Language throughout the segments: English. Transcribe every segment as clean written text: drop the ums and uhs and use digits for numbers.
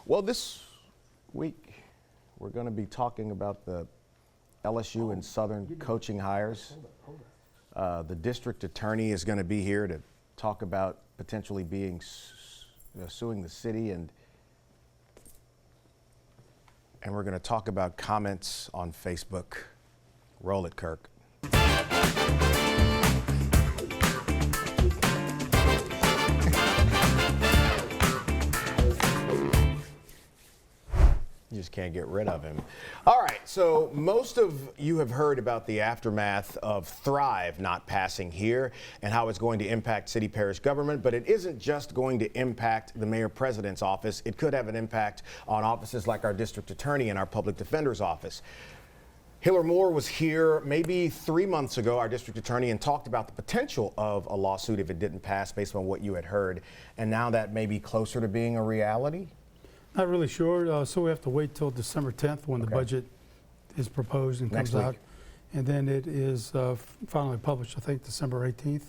Well, this week we're going to be talking about the LSU and Southern coaching hires. The district attorney is going to be here to talk about potentially suing the city, and we're going to talk about comments on Facebook. Roll it, Kirk. You just can't get rid of him. All right, so most of you have heard about the aftermath of Thrive not passing here and how it's going to impact city parish government, but it isn't just going to impact the mayor president's office. It could have an impact on offices like our district attorney and our public defender's office. Hillar Moore was here maybe 3 months ago, our district attorney, and talked about the potential of a lawsuit if it didn't pass based on what you had heard. And now that may be closer to being a reality? Not really sure, so we have to wait till December 10th when the budget is proposed and comes out. And then it is finally published, I think, December 18th.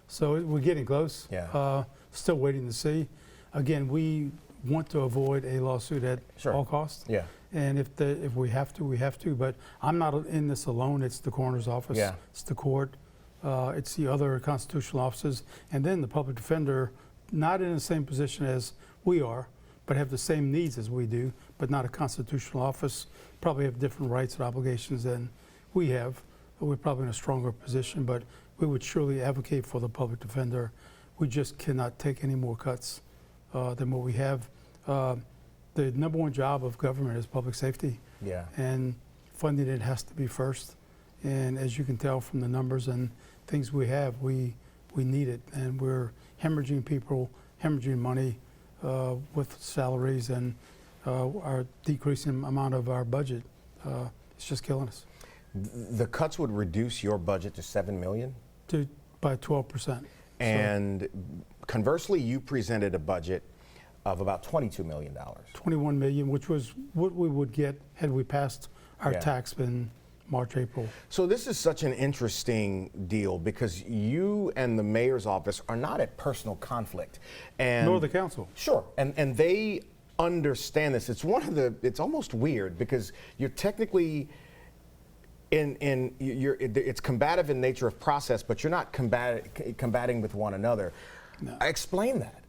So we're getting close. Yeah. Still waiting to see. Again, we want to avoid a lawsuit at all costs. Yeah. And if we have to, we have to. But I'm not in this alone. It's the coroner's office. Yeah. It's the court. It's the other constitutional offices. And then the public defender, not in the same position as we are, but have the same needs as we do, but not a constitutional office, probably have different rights and obligations than we have. We're probably in a stronger position, but we would surely advocate for the public defender. We just cannot take any more cuts than what we have. The number one job of government is public safety. Yeah. And funding it has to be first. And as you can tell from the numbers and things we have, we need it. And we're hemorrhaging people, hemorrhaging money, with salaries and our decreasing amount of our budget. It's just killing us. The cuts would reduce your budget to $7 million? By 12%. And conversely, you presented a budget of about $22 million. $21 million, which was what we would get had we passed our tax in March, April. So this is such an interesting deal because you and the mayor's office are not at personal conflict. And nor the council. Sure, and they understand this. It's almost weird because you're technically it's combative in nature of process, but you're not combating with one another. No. Explain that.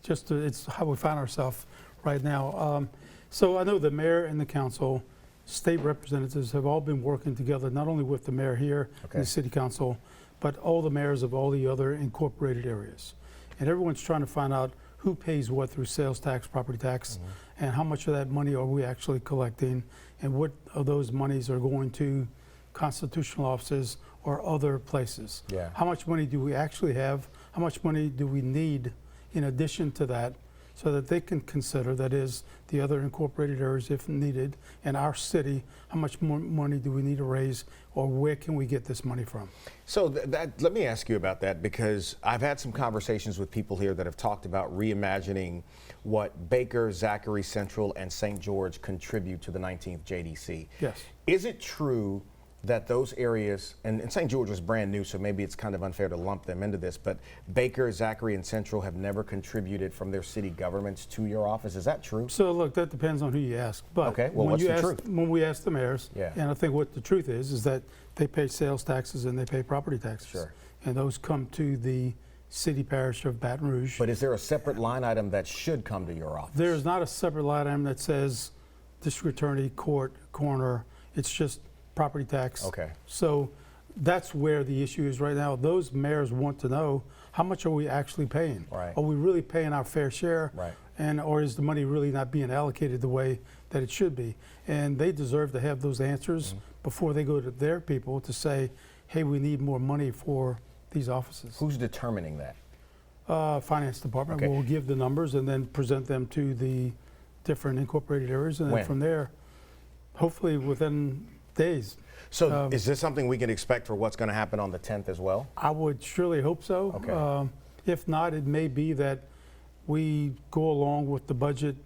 It's how we find ourselves right now. So I know the mayor and the council, state representatives have all been working together, not only with the mayor here and the city council, but all the mayors of all the other incorporated areas. And everyone's trying to find out who pays what through sales tax, property tax, and how much of that money are we actually collecting, and what of those monies are going to constitutional offices or other places. Yeah. How much money do we actually have? How much money do we need in addition to that, so that they can consider, that is, the other incorporated areas if needed, and our city, how much more money do we need to raise, or where can we get this money from? So let me ask you about that, because I've had some conversations with people here that have talked about reimagining what Baker, Zachary Central, and St. George contribute to the 19th JDC. Yes. Is it true that those areas, and St. George was brand new, so maybe it's kind of unfair to lump them into this, but Baker, Zachary, and Central have never contributed from their city governments to your office. Is that true? So look, that depends on who you ask. But okay, well, what's the truth? When we ask the mayors, and I think what the truth is that they pay sales taxes and they pay property taxes. Sure. And those come to the city parish of Baton Rouge. But is there a separate line item that should come to your office? There is not a separate line item that says district attorney, court, coroner. It's just property tax. Okay. So that's where the issue is right now. Those mayors want to know, how much are we actually paying? Right. Are we really paying our fair share? Right. Or is the money really not being allocated the way that it should be? And they deserve to have those answers before they go to their people to say, hey, we need more money for these offices. Who's determining that? Finance department Okay. will give the numbers and then present them to the different incorporated areas, and then from there, hopefully within days. So is this something we can expect for what's going to happen on the 10th as well? I would surely hope so. Okay. If not, it may be that we go along with the budget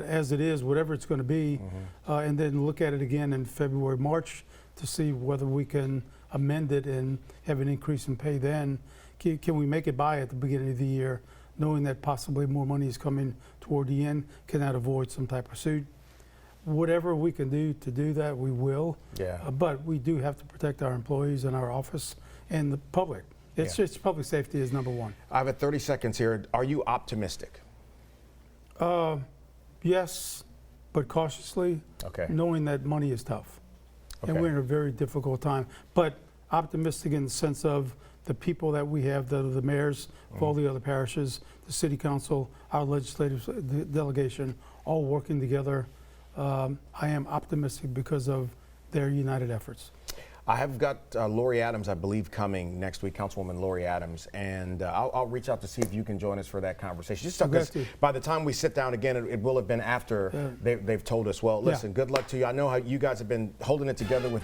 as it is, whatever it's going to be, and then look at it again in February, March to see whether we can amend it and have an increase in pay then. Can we make it by at the beginning of the year? knowing that possibly more money is coming toward the end, cannot avoid some type of suit. Whatever we can do to do that, we will. Yeah. But we do have to protect our employees and our office and the public. It's just public safety is number one. I have 30 seconds here. Are you optimistic? Yes, but cautiously, Okay. knowing that money is tough. Okay. And we're in a very difficult time. But optimistic in the sense of the people that we have, the mayors of all the other parishes, the city council, our legislative delegation, all working together. I am optimistic because of their united efforts. I have got Lori Adams, I believe, coming next week, Councilwoman Lori Adams, and I'll reach out to see if you can join us for that conversation. Just because by the time we sit down again, it will have been after they've told us, well, listen, good luck to you. I know how you guys have been holding it together with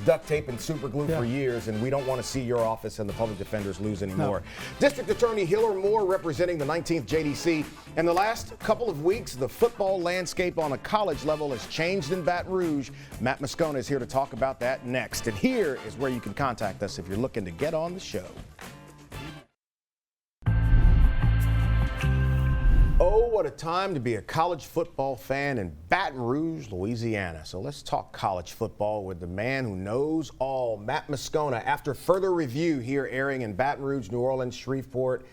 duct tape and super glue for years, and we don't want to see your office and the public defenders lose anymore. District Attorney Hillar Moore representing the 19th JDC. In the last couple of weeks, the football landscape on a college level has changed in Baton Rouge. Matt Moscona is here to talk about that next. And here is where you can contact us if you're looking to get on the show. Oh, what a time to be a college football fan in Baton Rouge, Louisiana. So let's talk college football with the man who knows all, Matt Moscona. After further review here airing in Baton Rouge, New Orleans, Shreveport,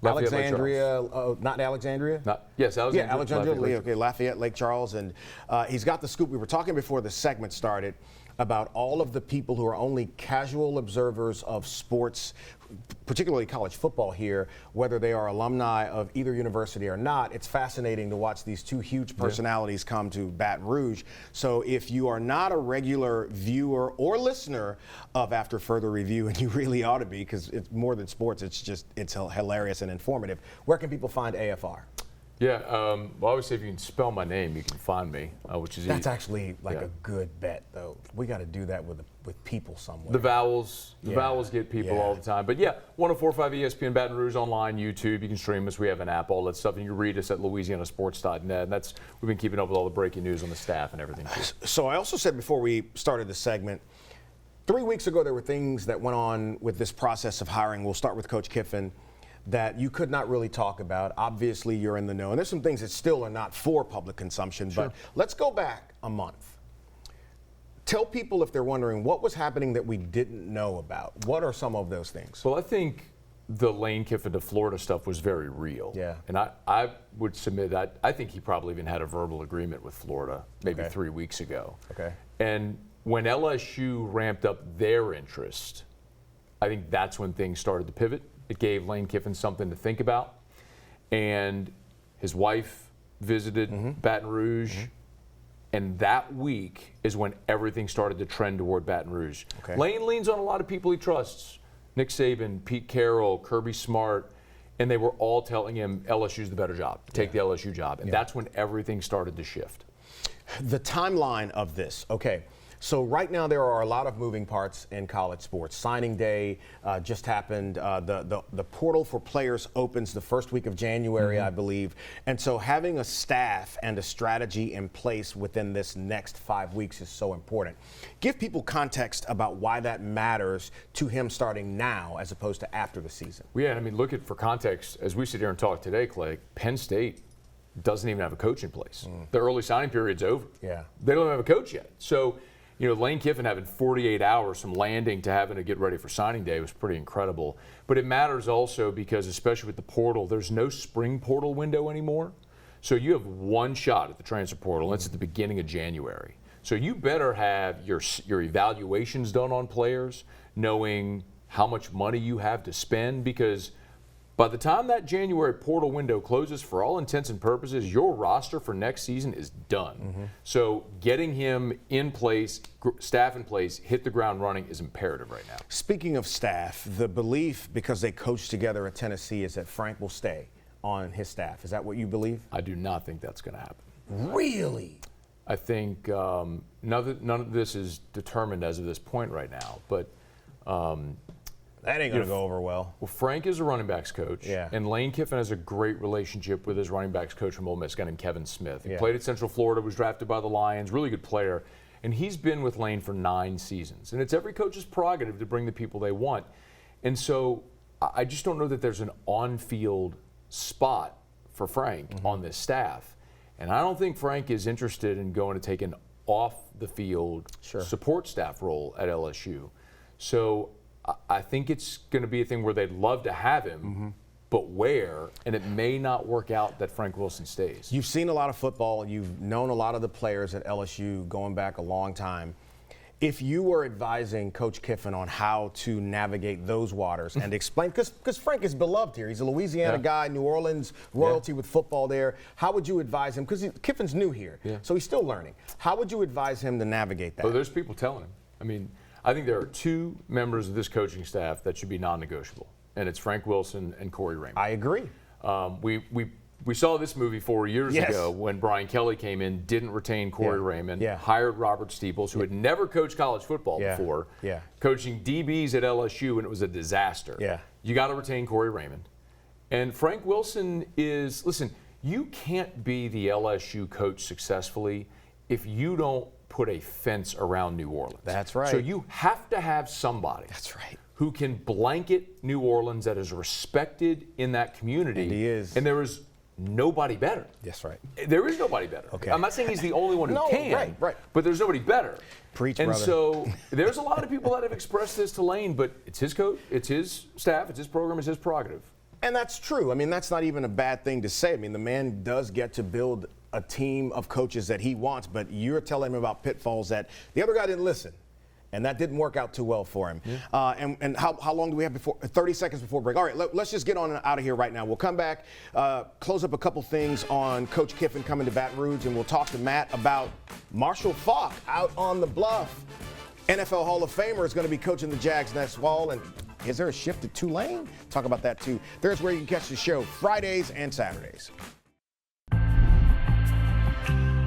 Alexandria, not Alexandria? Yes, Alexandria. Yeah, Alexandria, okay, Lafayette, Lake Charles, and he's got the scoop. We were talking before the segment started about all of the people who are only casual observers of sports, particularly college football here, whether they are alumni of either university or not. It's fascinating to watch these two huge personalities come to Baton Rouge. So if you are not a regular viewer or listener of After Further Review, and you really ought to be, because it's more than sports, it's hilarious and informative, where can people find AFR? Yeah, well, I would say if you can spell my name, you can find me, which is That's actually like a good bet, though. We got to do that with people somewhere. The vowels get people all the time. But yeah, 104.5 ESPN Baton Rouge online, YouTube. You can stream us. We have an app, all that stuff. And you can read us at louisianasports.net. And we've been keeping up with all the breaking news on the staff and everything. So I also said before we started the segment, 3 weeks ago there were things that went on with this process of hiring. We'll start with Coach Kiffin, that you could not really talk about. Obviously, you're in the know. And there's some things that still are not for public consumption. Sure. But let's go back a month. Tell people, if they're wondering, what was happening that we didn't know about? What are some of those things? Well, I think the Lane Kiffin to Florida stuff was very real. Yeah. And I would submit that I think he probably even had a verbal agreement with Florida maybe 3 weeks ago. Okay. And when LSU ramped up their interest, I think that's when things started to pivot. It gave Lane Kiffin something to think about. And his wife visited Baton Rouge. And that week is when everything started to trend toward Baton Rouge. Okay. Lane leans on a lot of people he trusts. Nick Saban, Pete Carroll, Kirby Smart. And they were all telling him LSU's the better job. Take the LSU job. And that's when everything started to shift. The timeline of this, okay. So right now there are a lot of moving parts in college sports. Signing day just happened. The portal for players opens the first week of January, I believe. And so having a staff and a strategy in place within this next 5 weeks is so important. Give people context about why that matters to him starting now as opposed to after the season. Well, yeah, I mean, look at, for context, as we sit here and talk today, Clay, Penn State doesn't even have a coach in place. The early signing period's over. Yeah. They don't have a coach yet. So, you know, Lane Kiffin having 48 hours from landing to having to get ready for signing day was pretty incredible. But it matters also because, especially with the portal, there's no spring portal window anymore. So you have one shot at the transfer portal, and it's at the beginning of January. So you better have your evaluations done on players, knowing how much money you have to spend, because by the time that January portal window closes, for all intents and purposes, your roster for next season is done. So getting him in place, staff in place, hit the ground running is imperative right now. Speaking of staff, the belief, because they coached together at Tennessee, is that Frank will stay on his staff. Is that what you believe? I do not think that's going to happen. Really? I think none of this is determined as of this point right now, but that ain't going to go over well. Well, Frank is a running backs coach, yeah, and Lane Kiffin has a great relationship with his running backs coach from Ole Miss, a guy named Kevin Smith. He played at Central Florida, was drafted by the Lions, really good player, and he's been with Lane for 9 seasons. And it's every coach's prerogative to bring the people they want. And so I just don't know that there's an on-field spot for Frank on this staff. And I don't think Frank is interested in going to take an off-the-field support staff role at LSU. So I think it's going to be a thing where they'd love to have him, but where? And it may not work out that Frank Wilson stays. You've seen a lot of football. You've known a lot of the players at LSU going back a long time. If you were advising Coach Kiffin on how to navigate those waters and explain, because Frank is beloved here. He's a Louisiana guy, New Orleans royalty with football there. How would you advise him? Because Kiffin's new here, so he's still learning. How would you advise him to navigate that? Oh, there's people telling him. I mean, I think there are two members of this coaching staff that should be non-negotiable, and it's Frank Wilson and Corey Raymond. I agree. We saw this movie 4 years ago when Brian Kelly came in, didn't retain Corey Raymond, hired Robert Steeples, who had never coached college football before, coaching DBs at LSU, and it was a disaster. You got to retain Corey Raymond. And Frank Wilson is, listen, you can't be the LSU coach successfully if you don't put a fence around New Orleans. That's right. So you have to have somebody. That's right. Who can blanket New Orleans that is respected in that community. And he is. And there is nobody better. That's right. There is nobody better. Okay. I'm not saying he's the only one who can, right. but there's nobody better. Preach, and brother. so there's a lot of people that have expressed this to Lane, but it's his coach, it's his staff, it's his program, it's his prerogative. And that's true. I mean, that's not even a bad thing to say. I mean, the man does get to build a team of coaches that he wants, but you're telling him about pitfalls that the other guy didn't listen. And that didn't work out too well for him. And how long do we have before? 30 seconds before break. All right, let's just get on out of here right now. We'll come back, close up a couple things on Coach Kiffin coming to Baton Rouge, and we'll talk to Matt about Marshall Faulk out on the bluff. NFL Hall of Famer is going to be coaching the Jags next fall. And is there a shift to Tulane? Talk about that too. There's where you can catch the show Fridays and Saturdays.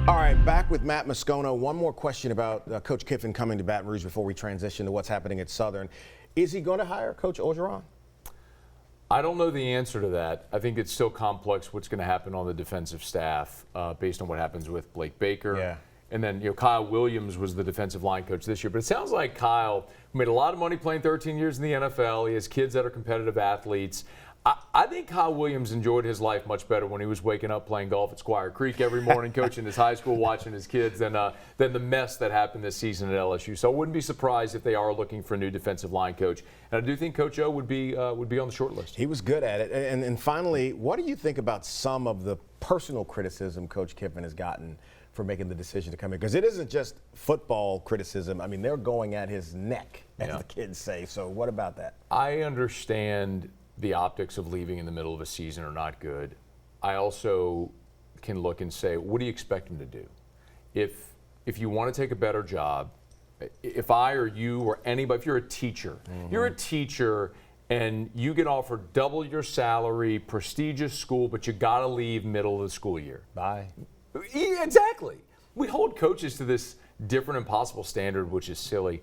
All right, back with Matt Moscona. One more question about Coach Kiffin coming to Baton Rouge before we transition to what's happening at Southern. Is he going to hire Coach Orgeron? I don't know the answer to that. I think it's still complex what's going to happen on the defensive staff based on what happens with Blake Baker. Yeah. And then, Kyle Williams was the defensive line coach this year. But it sounds like Kyle made a lot of money playing 13 years in the NFL. He has kids that are competitive athletes. I think Kyle Williams enjoyed his life much better when he was waking up playing golf at Squire Creek every morning, coaching his high school, watching his kids, than the mess that happened this season at LSU. So I wouldn't be surprised if they are looking for a new defensive line coach. And I do think Coach O would be on the short list. He was good at it. And finally, what do you think about some of the personal criticism Coach Kiffin has gotten for making the decision to come in? Because it isn't just football criticism. I mean, they're going at his neck, as the kids say. So what about that? I understand the optics of leaving in the middle of a season are not good. I also can look and say, what do you expect him to do? If you want to take a better job, if I or you or anybody, if you're a teacher, you're a teacher and you get offered double your salary, prestigious school, but you got to leave middle of the school year. Bye. Yeah, exactly. We hold coaches to this different impossible standard, which is silly.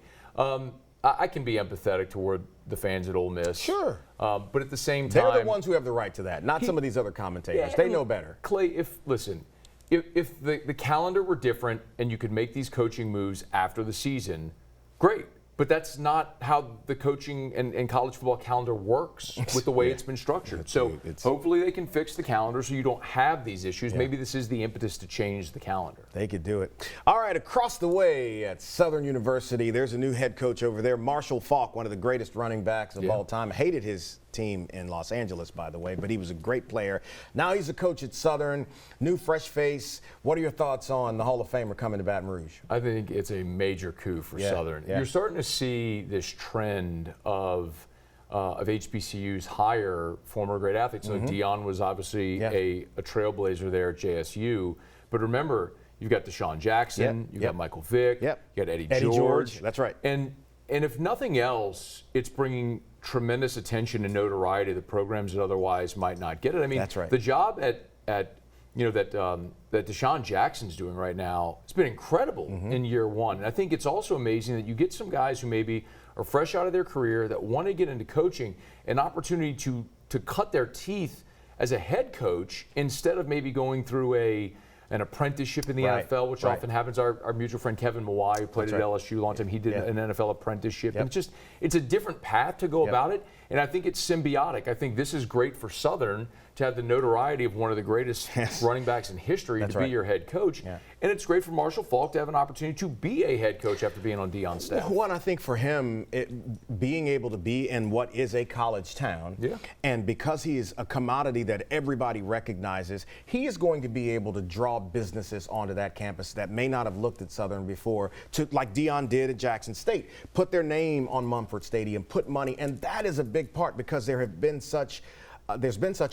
I can be empathetic toward the fans at Ole Miss. Sure. But at the same time, they're the ones who have the right to that, not some of these other commentators. They know better. Clay, if the calendar were different and you could make these coaching moves after the season, great. But that's not how the coaching and college football calendar works with the way it's been structured. So hopefully they can fix the calendar so you don't have these issues. Maybe this is the impetus to change the calendar. They could do it. All right, across the way at Southern University, there's a new head coach over there, Marshall Faulk, one of the greatest running backs of all time. Hated his team in Los Angeles, by the way, but he was a great player. Now he's a coach at Southern, new fresh face. What are your thoughts on the Hall of Famer coming to Baton Rouge? I think it's a major coup for Southern. You're starting to see this trend of HBCUs hire former great athletes. So Dion was obviously a trailblazer there at JSU. But remember, you've got Deshaun Jackson, you've got Michael Vick, you got Eddie George. That's right. And if nothing else, it's bringing tremendous attention and notoriety to programs that otherwise might not get it. I mean, that's right. The job that Deshaun Jackson's doing right now, it's been incredible in year one. And I think it's also amazing that you get some guys who maybe are fresh out of their career that want to get into coaching, an opportunity to cut their teeth as a head coach instead of maybe going through an apprenticeship in the NFL, which often happens. Our mutual friend Kevin Mawai, who played at LSU a long time, he did an NFL apprenticeship. And it's a different path to go about it, and I think it's symbiotic. I think this is great for Southern to have the notoriety of one of the greatest running backs in history to be your head coach. Yeah. And it's great for Marshall Faulk to have an opportunity to be a head coach after being on Deion's staff. One, I think for him, being able to be in what is a college town, and because he is a commodity that everybody recognizes, he is going to be able to draw businesses onto that campus that may not have looked at Southern before, to like Deion did at Jackson State, put their name on Mumford Stadium, put money, and that is a big part because there's been such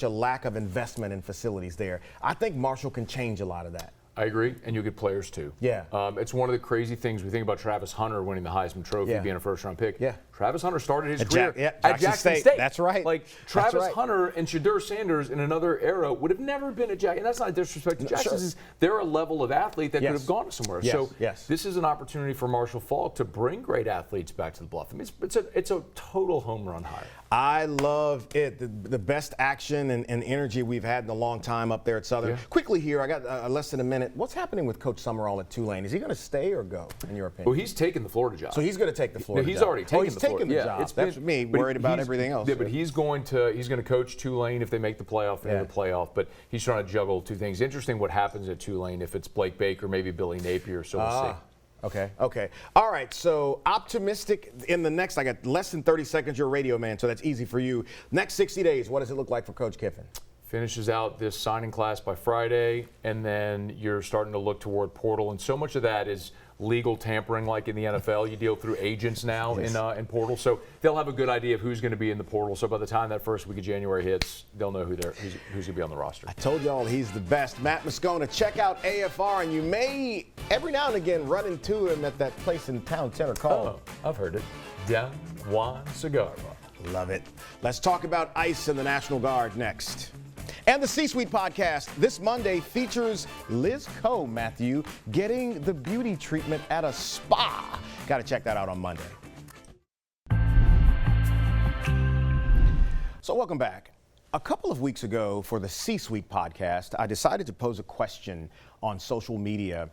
a lack of investment in facilities there. I think Marshall can change a lot of that. I agree, and you'll get players too. Yeah. It's one of the crazy things we think about Travis Hunter winning the Heisman Trophy, being a first-round pick. Yeah. Travis Hunter started his career at Jackson State. That's right. Like Travis Hunter and Shadur Sanders in another era would have never been at Jackson. And that's not disrespect to Jackson. They're a level of athlete that could have gone somewhere. This is an opportunity for Marshall Faulk to bring great athletes back to the Bluff. I mean, it's a total home run hire. I love it. The best action and energy we've had in a long time up there at Southern. Quickly here, I got less than a minute. What's happening with Coach Summerall at Tulane? Is he going to stay or go, in your opinion? Well, he's taken the Florida job. So he's going to take the Florida job. He's already taken the job. That's me worried about everything else. Yeah, but he's going to coach Tulane if they make the playoff, But he's trying to juggle two things. Interesting what happens at Tulane if it's Blake Baker, maybe Billy Napier. So we'll see. Okay. All right, so optimistic in the next, I got less than 30 seconds, you're a radio man, so that's easy for you. Next 60 days, what does it look like for Coach Kiffin? Finishes out this signing class by Friday, and then you're starting to look toward portal. And so much of that is legal tampering like in the NFL. You deal through agents now in portal. So they'll have a good idea of who's going to be in the portal. So by the time that first week of January hits, they'll know who's going to be on the roster. I told y'all he's the best. Matt Moscona, check out AFR, and you may every now and again run into him at that place in Town Center called. Oh, I've heard it. Don Juan Cigar Bar. Love it. Let's talk about ICE and the National Guard next. And the C-Suite podcast this Monday features Liz Coe, Matthew, getting the beauty treatment at a spa. Got to check that out on Monday. So welcome back. A couple of weeks ago for the C-Suite podcast, I decided to pose a question on social media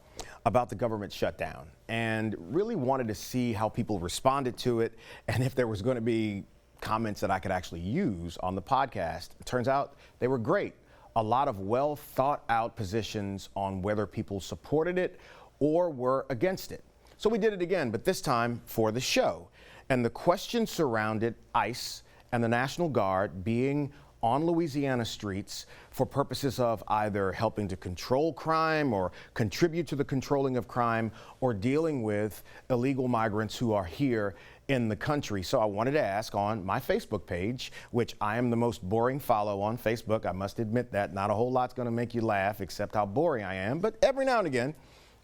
about the government shutdown and really wanted to see how people responded to it and if there was going to be comments that I could actually use on the podcast. It turns out they were great. A lot of well thought out positions on whether people supported it or were against it. So we did it again, but this time for the show. And the question surrounded ICE and the National Guard being on Louisiana streets for purposes of either helping to control crime or contribute to the controlling of crime or dealing with illegal migrants who are here in the country. So I wanted to ask on my Facebook page, which I am the most boring follow on Facebook. I must admit that. Not a whole lot's going to make you laugh except how boring I am. But every now and again,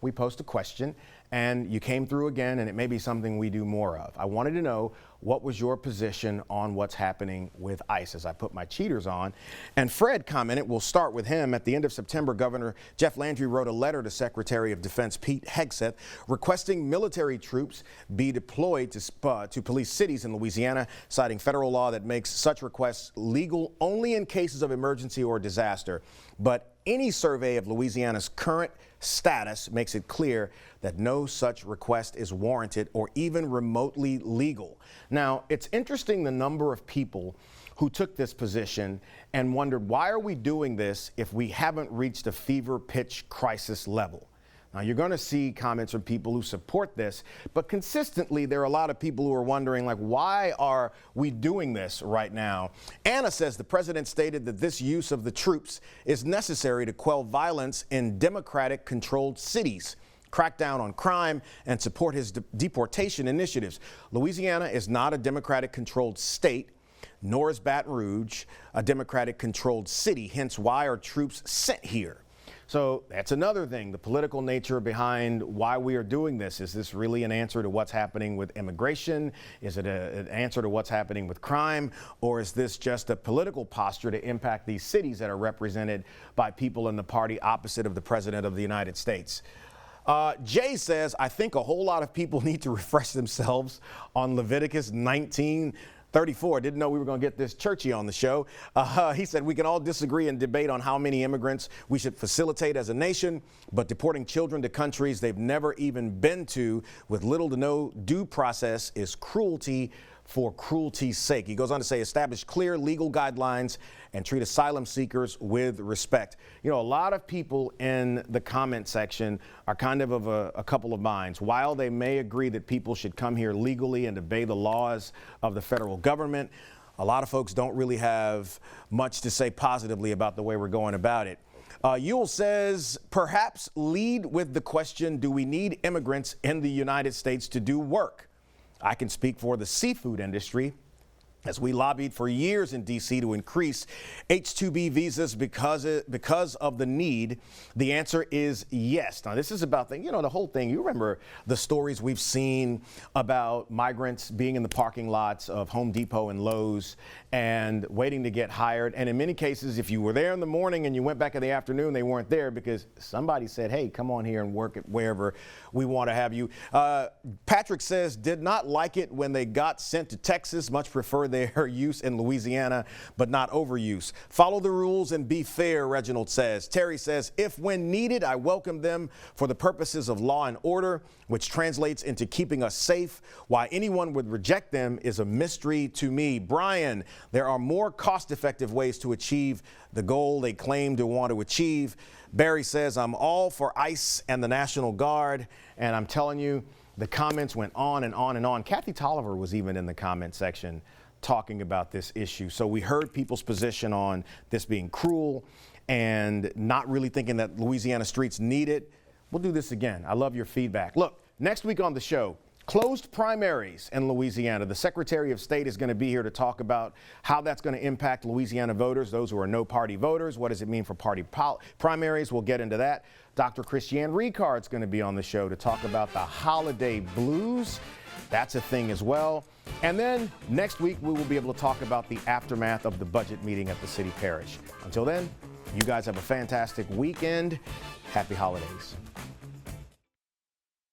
we post a question and you came through again, and it may be something we do more of. I wanted to know what was your position on what's happening with ICE as I put my cheaters on. And Fred commented, we'll start with him. At the end of September, Governor Jeff Landry wrote a letter to Secretary of Defense Pete Hegseth requesting military troops be deployed to police cities in Louisiana, citing federal law that makes such requests legal only in cases of emergency or disaster. But any survey of Louisiana's current status makes it clear that no such request is warranted or even remotely legal. Now, it's interesting the number of people who took this position and wondered, why are we doing this if we haven't reached a fever pitch crisis level? Now, you're going to see comments from people who support this, but consistently there are a lot of people who are wondering, like, why are we doing this right now? Anna says the president stated that this use of the troops is necessary to quell violence in Democratic-controlled cities, crack down on crime, and support his deportation initiatives. Louisiana is not a Democratic-controlled state, nor is Baton Rouge a Democratic-controlled city, hence why are troops sent here? So that's another thing, the political nature behind why we are doing this. Is this really an answer to what's happening with immigration? Is it an answer to what's happening with crime? Or is this just a political posture to impact these cities that are represented by people in the party opposite of the President of the United States? Jay says, I think a whole lot of people need to refresh themselves on Leviticus 19:34. Didn't know we were going to get this churchy on the show. He said, we can all disagree and debate on how many immigrants we should facilitate as a nation, but deporting children to countries they've never even been to with little to no due process is cruelty for cruelty's sake. He goes on to say, establish clear legal guidelines and treat asylum seekers with respect. You know, a lot of people in the comment section are kind of a couple of minds. While they may agree that people should come here legally and obey the laws of the federal government, a lot of folks don't really have much to say positively about the way we're going about it. Ewell says, perhaps lead with the question, do we need immigrants in the United States to do work? I can speak for the seafood industry, as we lobbied for years in D.C. to increase H-2B visas because of the need. The answer is yes. Now, this is about the whole thing. You remember the stories we've seen about migrants being in the parking lots of Home Depot and Lowe's and waiting to get hired. And in many cases, if you were there in the morning and you went back in the afternoon, they weren't there because somebody said, hey, come on here and work at wherever we want to have you. Patrick says, did not like it when they got sent to Texas, much prefer their use in Louisiana, but not overuse. Follow the rules and be fair, Reginald says. Terry says, if when needed, I welcome them for the purposes of law and order, which translates into keeping us safe. Why anyone would reject them is a mystery to me. Brian, there are more cost-effective ways to achieve the goal they claim to want to achieve. Barry says, I'm all for ICE and the National Guard, and I'm telling you, the comments went on and on and on. Kathy Tolliver was even in the comment section talking about this issue. So we heard people's position on this being cruel and not really thinking that Louisiana streets need it. We'll do this again. I love your feedback. Look, next week on the show, closed primaries in Louisiana. The Secretary of State is going to be here to talk about how that's going to impact Louisiana voters, those who are no-party voters. What does it mean for party primaries? We'll get into that. Dr. Christiane Ricard's going to be on the show to talk about the holiday blues. That's a thing as well. And then next week, we will be able to talk about the aftermath of the budget meeting at the city parish. Until then, you guys have a fantastic weekend. Happy holidays.